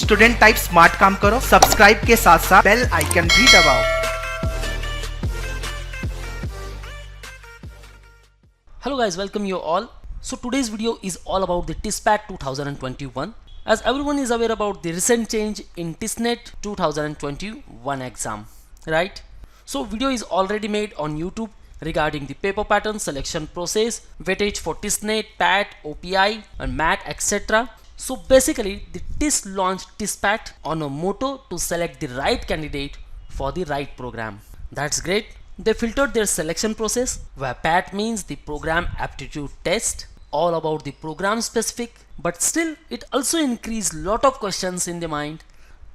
Student type smart काम करो, subscribe के साथ साथ बेल आइकन भी दबाओ। Hello guys, welcome you all. So today's video is all about the TISPAT 2021. As everyone is aware about the recent change in TISNET 2021 exam, right? So video is already made on YouTube regarding the paper pattern, selection process, weightage for TISNET, PAT, OPI and MAT, etc. So basically the TIS launched TISPAT on a motto to select the right candidate for the right program. That's great. They filtered their selection process, where PAT means the program aptitude test, all about the program specific, but still it also increased lot of questions in the mind.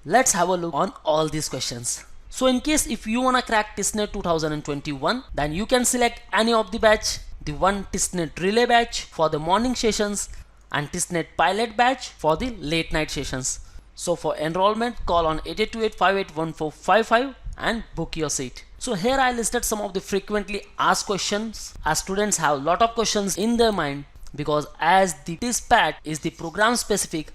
Let's have a look on all these questions. So in case if you wanna crack TISNET 2021, then you can select any of the batch, the one TISNET relay batch for the morning sessions and TISNET pilot batch for the late night sessions. So for enrollment, call on 8828581455 and book your seat. So here I listed some of the frequently asked questions, as students have a lot of questions in their mind, because as the TISPAT is the program specific,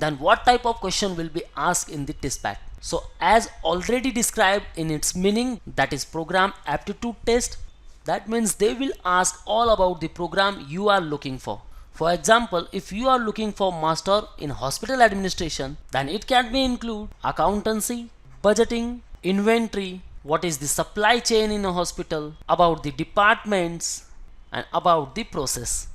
then what type of question will be asked in the TISPAT? So as already described in its meaning, that is program aptitude test, that means they will ask all about the program you are looking for. For example, if you are looking for master in hospital administration, then it can be include accountancy, budgeting, inventory, what is the supply chain in a hospital, about the departments and about the process.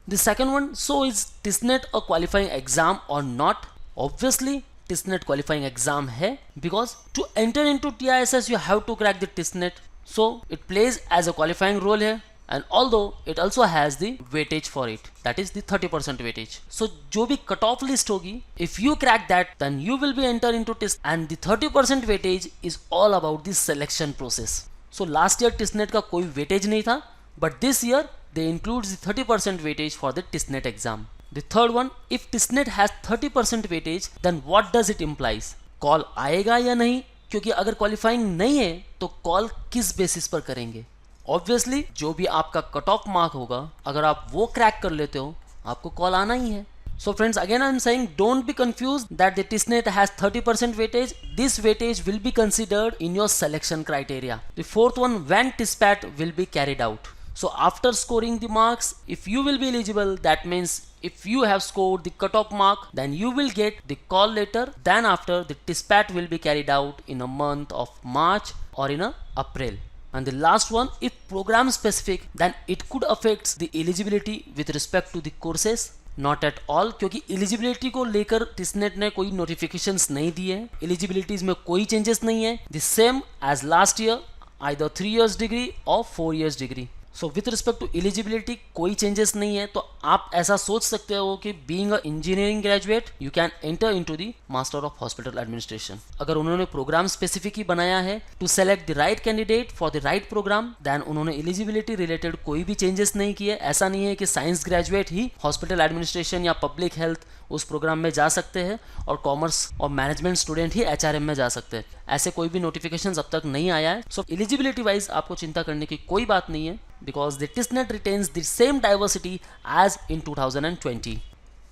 The second one, so is TISNET a qualifying exam or not? Obviously TISNET qualifying exam hai, because to enter into TISS you have to crack the TISNET, so it plays as a qualifying role here. And although it also has the weightage for it, that is the 30% weightage. So जो भी cut off list होगी, if you crack that, then you will be enter into TIS, and the 30% weightage is all about the selection process. So last year TISNET का कोई weightage नहीं था, but this year they include the 30% weightage for the TISNET exam. The third one, if TISNET has 30% weightage, then what does it implies? Call आएगा या नहीं? क्योंकि अगर qualifying नहीं है, तो call किस basis पर करेंगे? ऑब्वियसली जो भी आपका कट ऑफ मार्क होगा, अगर आप वो क्रैक कर लेते हो, आपको कॉल आना ही है. So friends, again I am saying, don't be confused that the TISNET has 30% weightage. This weightage will be considered in your selection criteria. The fourth one, when TISPAT will be carried out. So after scoring the marks, if you will be eligible, that means if you have scored the cutoff mark, then you will get the call letter. Then after, the TISPAT will be carried out in a month of March or in a April. And the last one, if program specific, then it could affect the eligibility with respect to the courses. Not at all, क्योंकि eligibility को लेकर TISNET ने कोई notifications नहीं दिए हैं. Eligibilities में कोई changes नहीं है. The same as last year, either 3 years degree or 4 years degree. So with respect to eligibility कोई changes नहीं है. तो आप ऐसा सोच सकते हो कि being a engineering graduate, you can enter into the Master of Hospital Administration. अगर उन्होंने program specific ही बनाया है to select the right candidate for the right program, then उन्होंने eligibility related कोई भी changes नहीं किए. ऐसा नहीं है कि science graduate ही hospital administration या public health उस प्रोग्राम में जा सकते हैं और कॉमर्स और मैनेजमेंट स्टूडेंट ही एचआरएम में जा सकते हैं. ऐसे कोई भी नोटिफिकेशंस अब तक नहीं आया है. सो एलिजिबिलिटी वाइज आपको चिंता करने की कोई बात नहीं है, because the TISNET retains the same diversity as in 2020.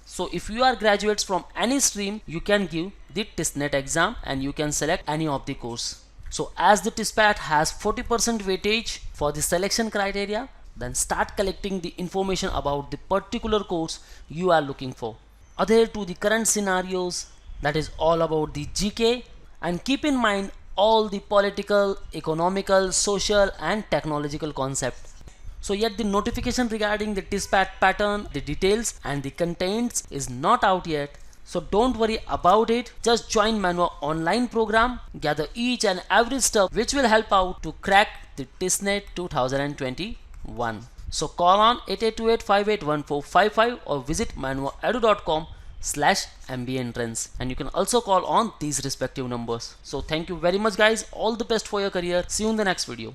So if you are graduates from any stream, you can give the TISNET exam and you can select any of the course. So as the TISPAT has 40% weightage for the selection criteria, then start collecting the information about the particular course you are looking for. Adhere to the current scenarios, that is all about the GK, and keep in mind all the political, economical, social and technological concepts. So yet the notification regarding the TISPAT pattern, the details and the contents is not out yet. So don't worry about it. Just join Manwa online program, gather each and every step which will help out to crack the TISNET 2021. So call on 8828581455 or visit manwaedu.com/MBA entrance, and you can also call on these respective numbers. So thank you very much guys. All the best for your career. See you in the next video.